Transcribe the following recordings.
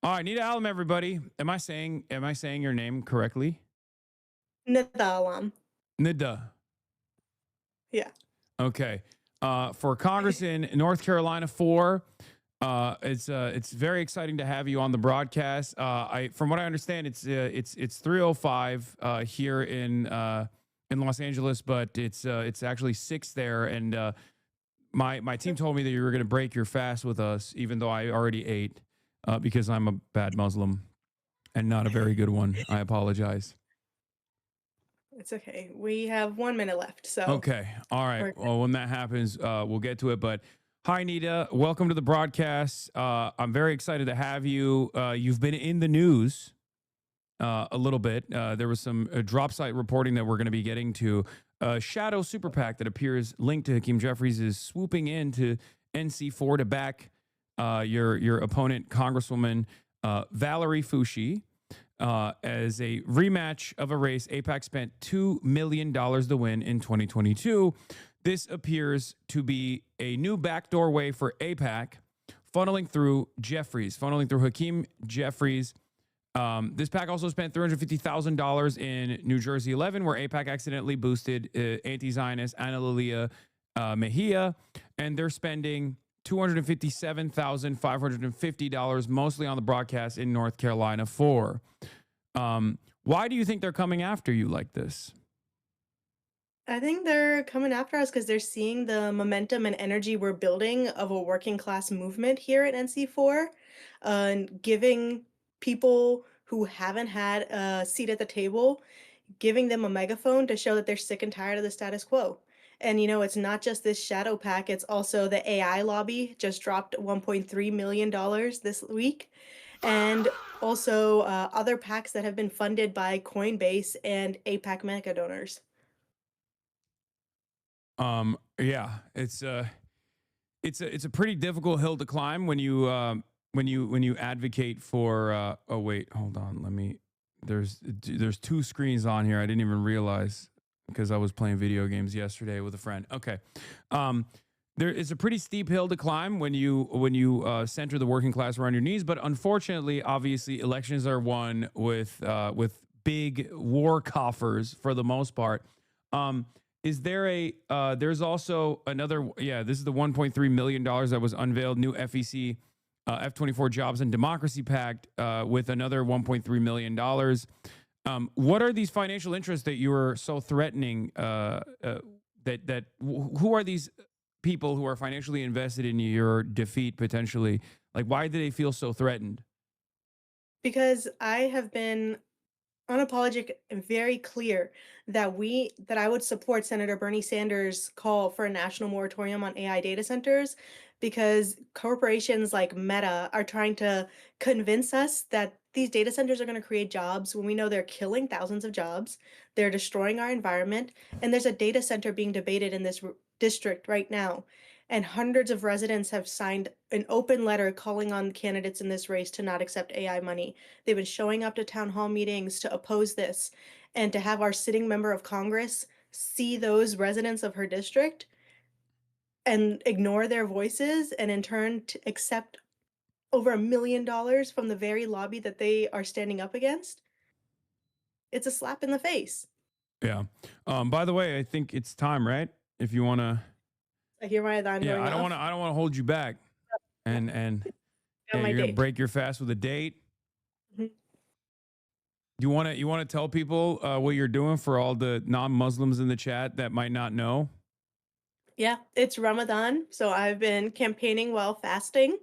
All right, Nida Allam, everybody. Am I saying your name correctly? Nida Allam. Nida. Yeah. Okay. For Congress in North Carolina 4, it's very exciting to have you on the broadcast. From what I understand, it's 3:05 here in Los Angeles, but it's actually 6 there, and my team told me that you were going to break your fast with us, even though I already ate because I'm a bad Muslim and not a very good one. I apologize. It's okay. We have 1 minute left, so Okay. All right. we're good. Well, when that happens, we'll get to it. But hi, Nita. Welcome to the broadcast. I'm very excited to have you. You've been in the news a little bit. There was some drop site reporting that we're going to be getting to. Shadow super PAC that appears linked to Hakeem Jeffries is swooping into NC-04 to back your opponent, Congresswoman Valerie Foushee. As a rematch of a race AIPAC spent $2 million to win in 2022. This appears to be a new backdoor way for AIPAC, funneling through Hakeem Jeffries. This PAC also spent $350,000 in New Jersey 11, where AIPAC accidentally boosted anti-Zionist Ana Lilia Mejia, and they're spending $257,550, mostly on the broadcast in North Carolina 4. Why do you think they're coming after you like this? I think they're coming after us because they're seeing the momentum and energy we're building of a working class movement here at NC4, and giving people who haven't had a seat at the table, giving them a megaphone to show that they're sick and tired of the status quo. And it's not just this shadow pack, it's also the AI lobby just dropped $1.3 million this week. And also other packs that have been funded by Coinbase and APAC mega donors. Yeah, it's a pretty difficult hill to climb when you advocate for. Oh wait, hold on. There's two screens on here. I didn't even realize because I was playing video games yesterday with a friend. Okay. There is a pretty steep hill to climb when you center the working class around your knees, but unfortunately, obviously, elections are won with big war coffers for the most part. Is there there's also another, yeah, this is the $1.3 million that was unveiled, new FEC F-24 Jobs and Democracy Pact with another $1.3 million. What are these financial interests that you are so threatening? Who are these people who are financially invested in your defeat potentially? Like, why do they feel so threatened? Because I have been unapologetic and very clear that I would support Senator Bernie Sanders' call for a national moratorium on AI data centers because corporations like Meta are trying to convince us that these data centers are going to create jobs when we know they're killing thousands of jobs, they're destroying our environment, and there's a data center being debated in this district right now. And hundreds of residents have signed an open letter calling on candidates in this race to not accept AI money. They've been showing up to town hall meetings to oppose this, and to have our sitting member of Congress see those residents of her district and ignore their voices and in turn to accept over $1 million from the very lobby that they are standing up against, it's a slap in the face. Yeah. By the way, I think it's time, right? If you want to, I hear my alarm yeah, going off. I don't want to hold you back. And Got yeah, my you're gonna date. break your fast with a date. Mhm. You want to tell people what you're doing for all the non-Muslims in the chat that might not know? Yeah, it's Ramadan, so I've been campaigning while fasting.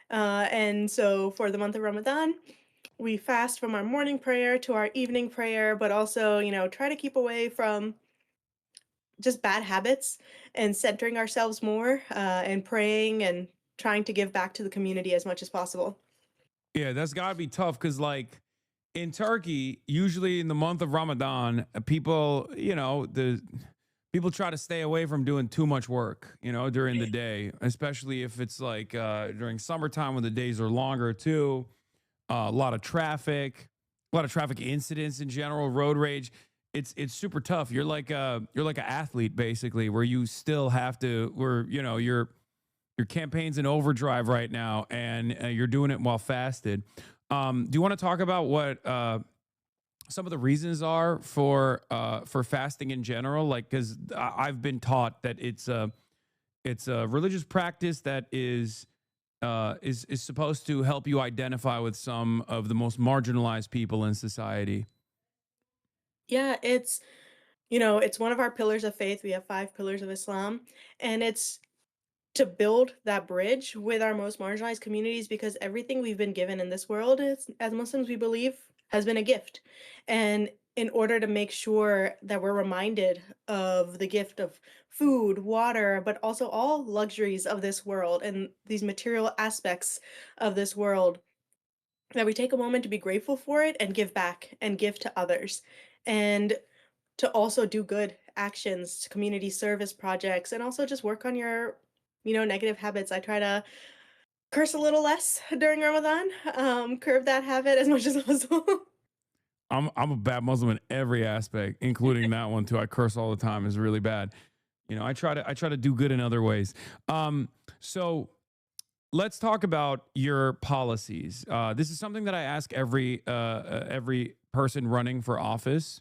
And so for the month of Ramadan, we fast from our morning prayer to our evening prayer, but also, try to keep away from just bad habits and centering ourselves more and praying and trying to give back to the community as much as possible. Yeah, that's got to be tough because, like, in Turkey, usually in the month of Ramadan, people, the people try to stay away from doing too much work, during the day, especially if it's like during summertime when the days are longer too. A lot of traffic incidents in general, road rage. It's super tough. You're like an athlete basically, where you still have to, where your campaign's in overdrive right now, and you're doing it while fasted. Do you want to talk about what some of the reasons are for fasting in general? Like, because I've been taught that it's a religious practice that is supposed to help you identify with some of the most marginalized people in society. Yeah, it's one of our pillars of faith. We have 5 pillars of Islam, and it's to build that bridge with our most marginalized communities because everything we've been given in this world is, as Muslims, we believe, has been a gift. And in order to make sure that we're reminded of the gift of food, water, but also all luxuries of this world and these material aspects of this world, that we take a moment to be grateful for it and give back and give to others. And to also do good actions, community service projects, and also just work on your, negative habits. I try to curse a little less during Ramadan, curb that habit as much as possible. I'm a bad Muslim in every aspect, including that one too. I curse all the time. Is really bad. I try to do good in other ways. So let's talk about your policies. This is something that I ask every person running for office.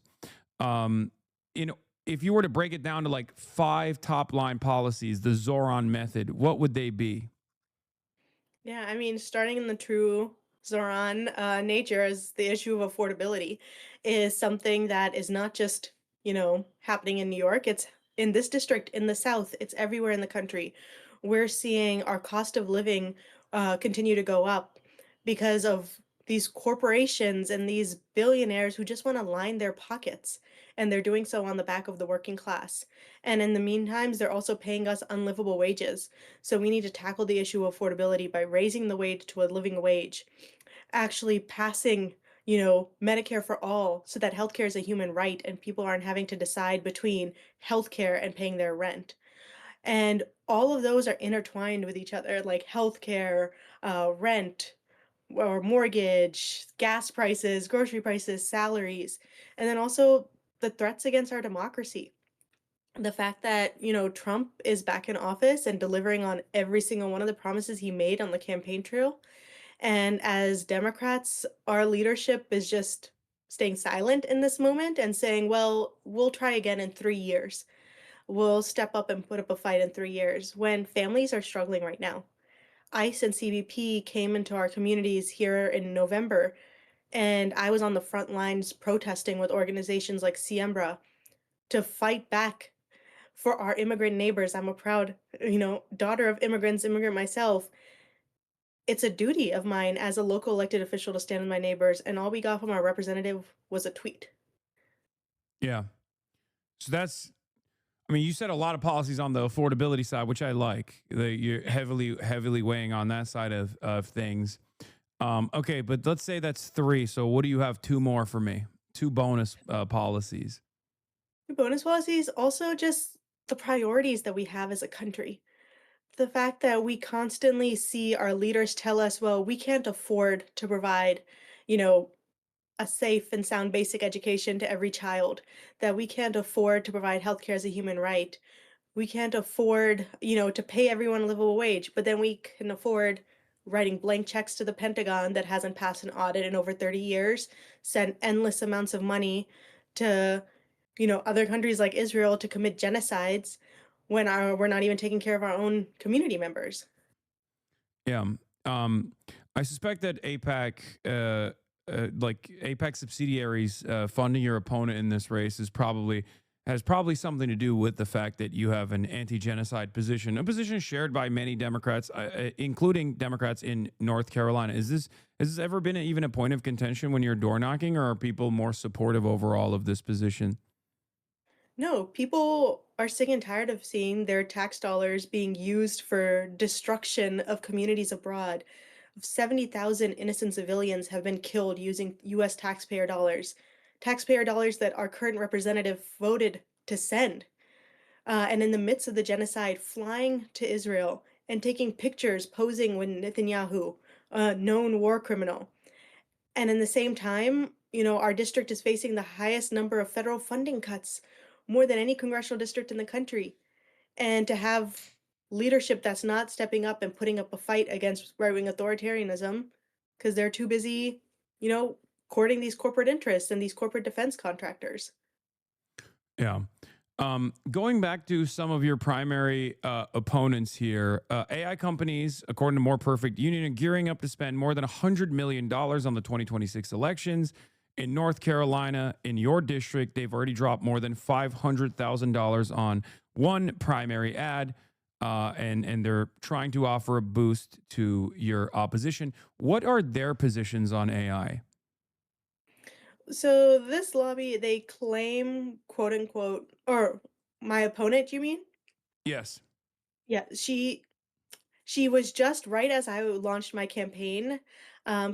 Um, if you were to break it down to like 5 top line policies, the Zoran method, what would they be? Yeah, I mean, starting in the true Zoran nature as the issue of affordability is something that is not just, happening in New York. It's in this district, in the South, it's everywhere in the country. We're seeing our cost of living continue to go up because of these corporations and these billionaires who just want to line their pockets. And they're doing so on the back of the working class. And in the meantime, they're also paying us unlivable wages. So we need to tackle the issue of affordability by raising the wage to a living wage, actually passing, Medicare for all so that healthcare is a human right and people aren't having to decide between healthcare and paying their rent. And all of those are intertwined with each other, like healthcare, rent, or mortgage, gas prices, grocery prices, salaries, and then also the threats against our democracy. The fact that, Trump is back in office and delivering on every single one of the promises he made on the campaign trail. And as Democrats, our leadership is just staying silent in this moment and saying, well, we'll try again in 3 years. We'll step up and put up a fight in 3 years when families are struggling right now. ICE and CBP came into our communities here in November, and I was on the front lines protesting with organizations like Siembra to fight back for our immigrant neighbors. I'm a proud, daughter of immigrants, immigrant myself. It's a duty of mine as a local elected official to stand with my neighbors, and all we got from our representative was a tweet. Yeah. So that's I mean, you said a lot of policies on the affordability side, which I like. You're heavily weighing on that side of things. Okay, but let's say that's 3. So what do you have 2 more for me? 2 bonus policies. Bonus policies, also just the priorities that we have as a country. The fact that we constantly see our leaders tell us, well, we can't afford to provide, you know, a safe and sound basic education to every child, that we can't afford to provide healthcare as a human right. We can't afford, to pay everyone a livable wage, but then we can afford writing blank checks to the Pentagon that hasn't passed an audit in over 30 years, sent endless amounts of money to, other countries like Israel to commit genocides when we're not even taking care of our own community members. Yeah. Um, I suspect that APAC subsidiaries funding your opponent in this race has probably something to do with the fact that you have an anti-genocide position, a position shared by many Democrats, including Democrats in North Carolina. Has this ever been even a point of contention when you're door knocking, or are people more supportive overall of this position? No, people are sick and tired of seeing their tax dollars being used for destruction of communities abroad. 70,000 innocent civilians have been killed using US taxpayer dollars that our current representative voted to send. And in the midst of the genocide, flying to Israel and taking pictures posing with Netanyahu, a known war criminal. And in the same time, our district is facing the highest number of federal funding cuts, more than any congressional district in the country. And to have leadership that's not stepping up and putting up a fight against right wing authoritarianism, because they're too busy, you know, courting these corporate interests and these corporate defense contractors. Yeah. Going back to some of your primary opponents here, AI companies, according to More Perfect Union, are gearing up to spend more than $100 million on the 2026 elections. In North Carolina, in your district, they've already dropped more than $500,000 on one primary ad, and they're trying to offer a boost to your opposition. What are their positions on AI? So this lobby, they claim, quote unquote, or my opponent, you mean? Yes. Yeah, she was just right as I launched my campaign,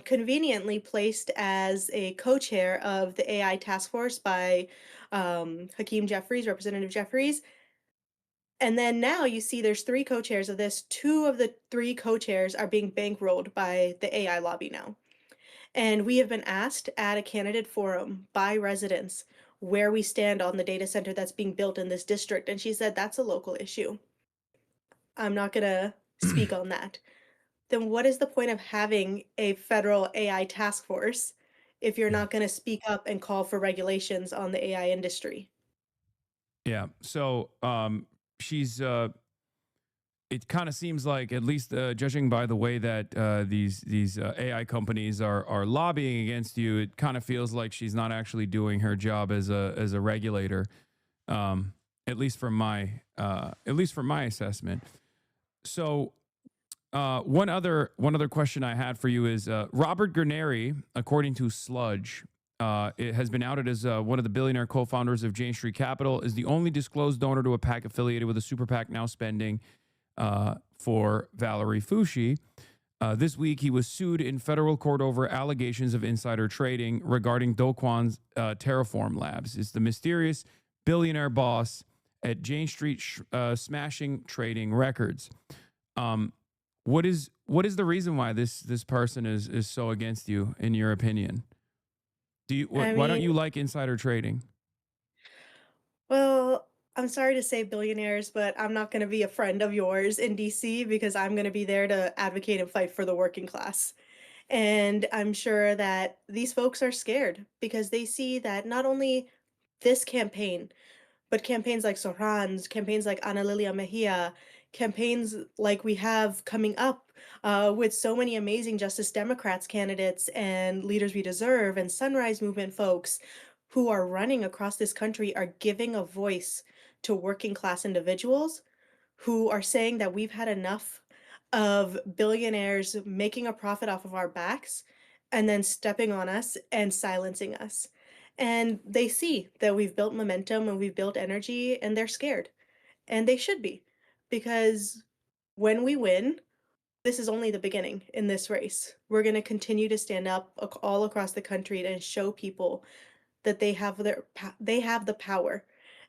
conveniently placed as a co-chair of the AI task force by Hakeem Jeffries, Representative Jeffries. And then now you see there's three co-chairs of this. Two of the three co-chairs are being bankrolled by the AI lobby now. And we have been asked at a candidate forum by residents where we stand on the data center that's being built in this district. And she said, that's a local issue. I'm not going to speak on that. Then what is the point of having a federal AI task force if you're not going to speak up and call for regulations on the AI industry? Yeah. So she's it kind of seems like, at least judging by the way that these AI companies are lobbying against you, it kind of feels like she's not actually doing her job as a regulator. Um, at least from my assessment. So one other question I had for you is Robert Gurneri, according to Sludge, it has been outed as one of the billionaire co-founders of Jane Street Capital, is the only disclosed donor to a PAC affiliated with a super PAC now spending for Valerie Fouché. This week, he was sued in federal court over allegations of insider trading regarding Do Kwon's Terraform Labs. It's the mysterious billionaire boss at Jane Street smashing trading records. Um, what is the reason why this person is so against you, in your opinion? I Why don't mean, you like insider trading? well, I'm sorry to say billionaires, but I'm not going to be a friend of yours in DC because I'm going to be there to advocate and fight for the working class. And I'm sure that these folks are scared because they see that not only this campaign, but campaigns like Sohran's, campaigns like Ana Lilia Mejia, campaigns like we have coming up with so many amazing Justice Democrats candidates and Leaders We Deserve and Sunrise Movement folks who are running across this country are giving a voice to working class individuals who are saying that we've had enough of billionaires making a profit off of our backs and then stepping on us and silencing us. And they see that we've built momentum and we've built energy and they're scared. And they should be because when we win, this is only the beginning in this race. We're going to continue to stand up all across the country and show people that they have the power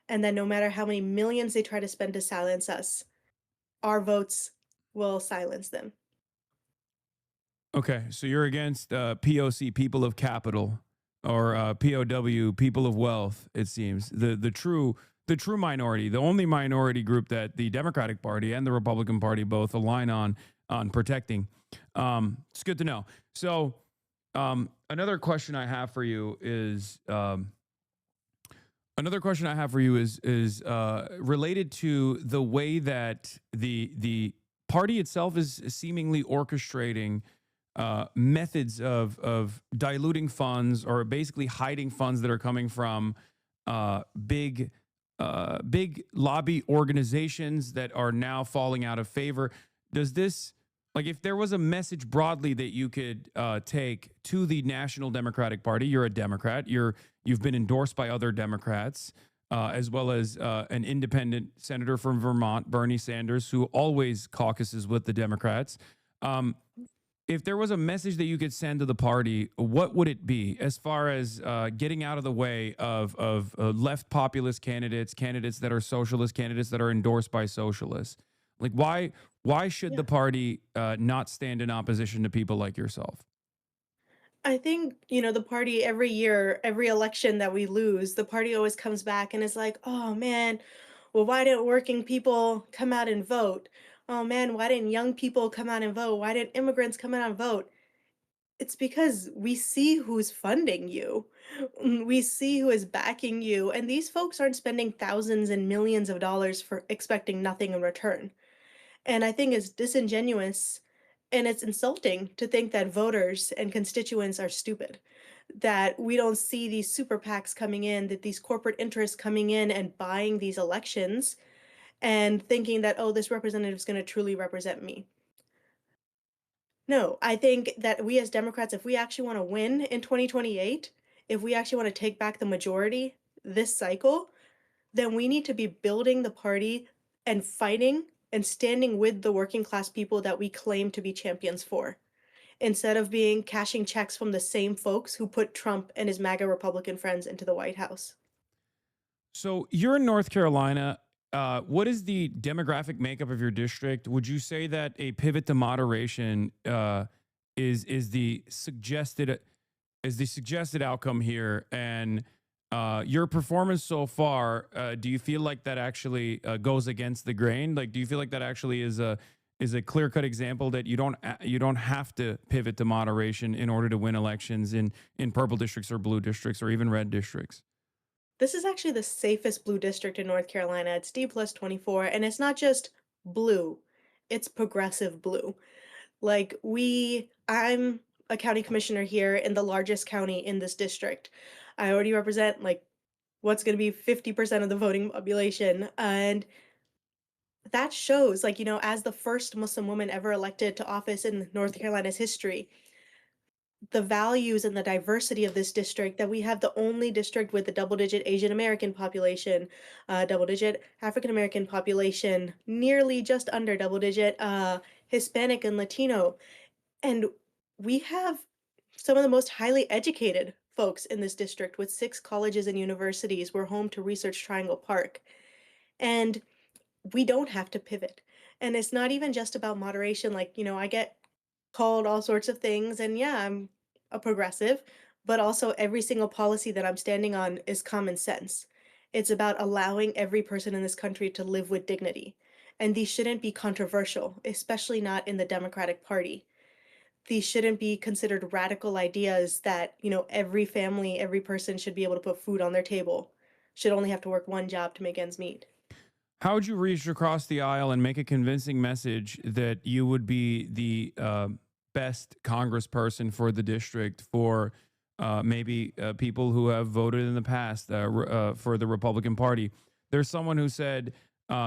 and that no matter how many millions they try to spend to silence us, our votes will silence them. Okay, so you're against POC, people of capital, or POW, people of wealth. It seems the true minority, the only minority group that the Democratic Party and the Republican Party both align on protecting. It's good to know. So another question I have for you is related to the way that the party itself is seemingly orchestrating methods of diluting funds, or basically hiding funds that are coming from big lobby organizations that are now falling out of favor. Does this, like, if there was a message broadly that you could take to the National Democratic Party? You're a Democrat. You've been endorsed by other Democrats, as well as an independent senator from Vermont, Bernie Sanders, who always caucuses with the Democrats. If there was a message that you could send to the party, what would it be, as far as getting out of the way of left populist candidates that are socialist, candidates that are endorsed by socialists? Like, why should Yeah. the party not stand in opposition to people like yourself? I think, the party every year, every election that we lose, the party always comes back and is like, oh man, well, why didn't working people come out and vote? Oh man, why didn't young people come out and vote? Why didn't immigrants come out and vote? It's because we see who's funding you. We see who is backing you, and these folks aren't spending thousands and millions of dollars for expecting nothing in return. And I think it's disingenuous and it's insulting to think that voters and constituents are stupid, that we don't see these super PACs coming in, that these corporate interests coming in and buying these elections and thinking that, oh, this representative is going to truly represent me. No, I think that we as Democrats, if we actually want to win in 2028, if we actually want to take back the majority this cycle, then we need to be building the party and fighting and standing with the working class people that we claim to be champions for, instead of being cashing checks from the same folks who put Trump and his MAGA Republican friends into the White House. So you're in North Carolina. What is the demographic makeup of your district? Would you say that a pivot to moderation is the suggested outcome here? And your performance so far, do you feel like that actually goes against the grain? Like, do you feel like that actually is a clear cut example that you don't have to pivot to moderation in order to win elections in purple districts or blue districts or even red districts? This is actually the safest blue district in North Carolina. It's D plus 24, and it's not just blue, it's progressive blue. I'm a county commissioner here in the largest county in this district. I already represent like what's going to be 50% of the voting population. And that shows, like, as the first Muslim woman ever elected to office in North Carolina's history, the values and the diversity of this district, that we have the only district with a double digit Asian American population, double digit African American population, nearly just under double digit Hispanic and Latino. And we have some of the most highly educated folks in this district with 6 colleges and universities. We're home to Research Triangle Park. And we don't have to pivot. And it's not even just about moderation. Like, I get called all sorts of things, and yeah, I'm a progressive, but also every single policy that I'm standing on is common sense. It's about allowing every person in this country to live with dignity. And these shouldn't be controversial, especially not in the Democratic Party. These shouldn't be considered radical ideas that, every family, every person should be able to put food on their table, should only have to work one job to make ends meet. How would you reach across the aisle and make a convincing message that you would be the best congressperson for the district for maybe people who have voted in the past for the Republican Party? There's someone who said,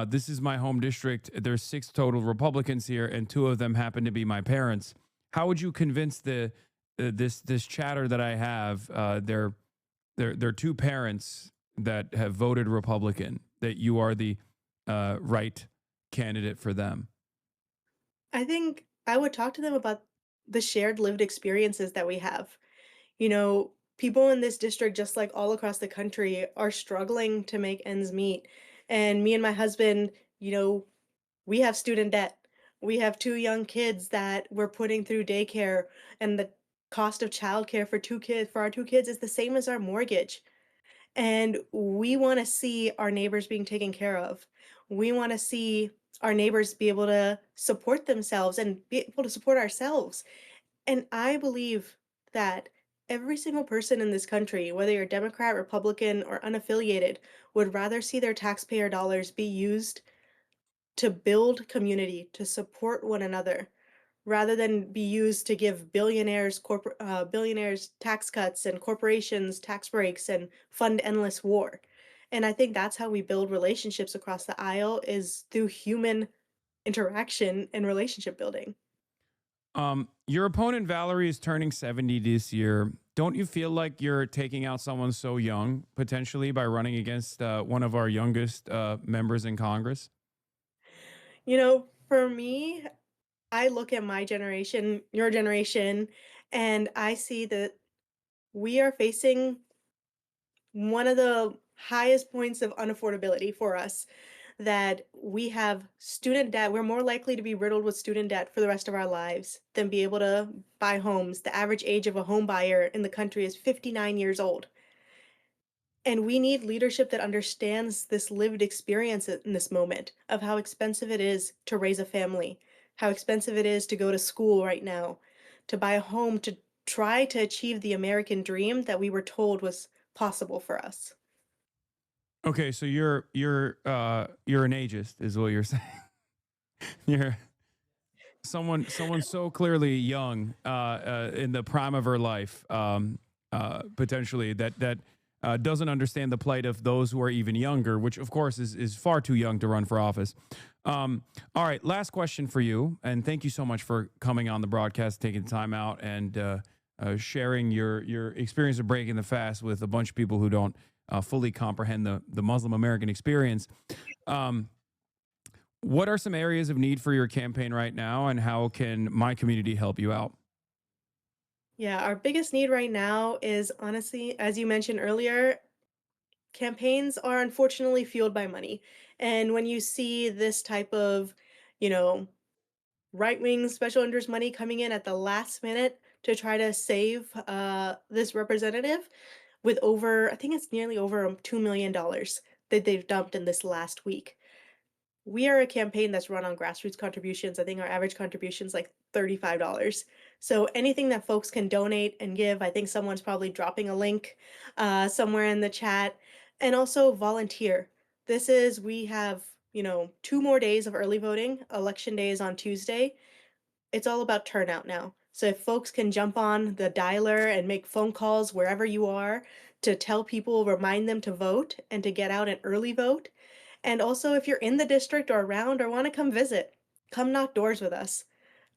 "This is my home district. There's 6 total Republicans here, and 2 of them happen to be my parents." How would you convince this chatter that I have? They're 2 parents that have voted Republican, that you are the right candidate for them. I think I would talk to them about the shared lived experiences that we have. People in this district, just like all across the country, are struggling to make ends meet. And me and my husband, you know, we have student debt. We have 2 young kids that we're putting through daycare, and the cost of childcare for our 2 kids is the same as our mortgage. And we want to see our neighbors being taken care of. We want to see our neighbors be able to support themselves and be able to support ourselves. And I believe that every single person in this country, whether you're Democrat, Republican, or unaffiliated, would rather see their taxpayer dollars be used to build community, to support one another, rather than be used to give billionaires tax cuts and corporations tax breaks and fund endless war. And I think that's how we build relationships across the aisle, is through human interaction and relationship building. Your opponent Valerie is turning 70 this year. Don't you feel like you're taking out someone so young potentially by running against one of our youngest members in Congress? For me, I look at my generation, your generation, and I see that we are facing one of the highest points of unaffordability for us, that we have student debt. We're more likely to be riddled with student debt for the rest of our lives than be able to buy homes. The average age of a home buyer in the country is 59 years old. And we need leadership that understands this lived experience in this moment of how expensive it is to raise a family, how expensive it is to go to school right now, to buy a home, to try to achieve the American dream that we were told was possible for us. Okay, so you're an ageist, is what you're saying. You're someone so clearly young, in the prime of her life, potentially that doesn't understand the plight of those who are even younger, which of course is far too young to run for office. All right, last question for you, and thank you so much for coming on the broadcast, taking the time out, and sharing your experience of breaking the fast with a bunch of people who don't fully comprehend the Muslim American experience. Um, what are some areas of need for your campaign right now, and how can my community help you out? Yeah, our biggest need right now is honestly, as you mentioned earlier, campaigns are unfortunately fueled by money. And when you see this type of, you know, right wing special interest money coming in at the last minute to try to save this representative with over, I think it's nearly over $2 million that they've dumped in this last week. We are a campaign that's run on grassroots contributions. I think our average contribution is like $35. So anything that folks can donate and give, I think someone's probably dropping a link somewhere in the chat. And also volunteer. We have, 2 more days of early voting. Election day is on Tuesday. It's all about turnout now. So if folks can jump on the dialer and make phone calls wherever you are to tell people, remind them to vote and to get out and early vote, and also, if you're in the district or around or want to come visit, come knock doors with us.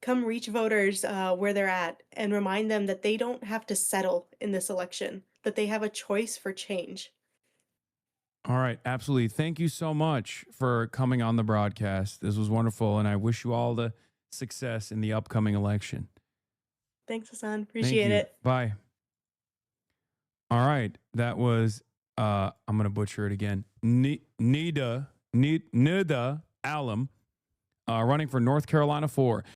Come reach voters where they're at and remind them that they don't have to settle in this election, that they have a choice for change. All right, absolutely. Thank you so much for coming on the broadcast. This was wonderful, and I wish you all the success in the upcoming election. Thanks, Hassan. Thank Appreciate you. it. Bye. All right, that was I'm gonna butcher it again. Nida Allam, running for North Carolina 4.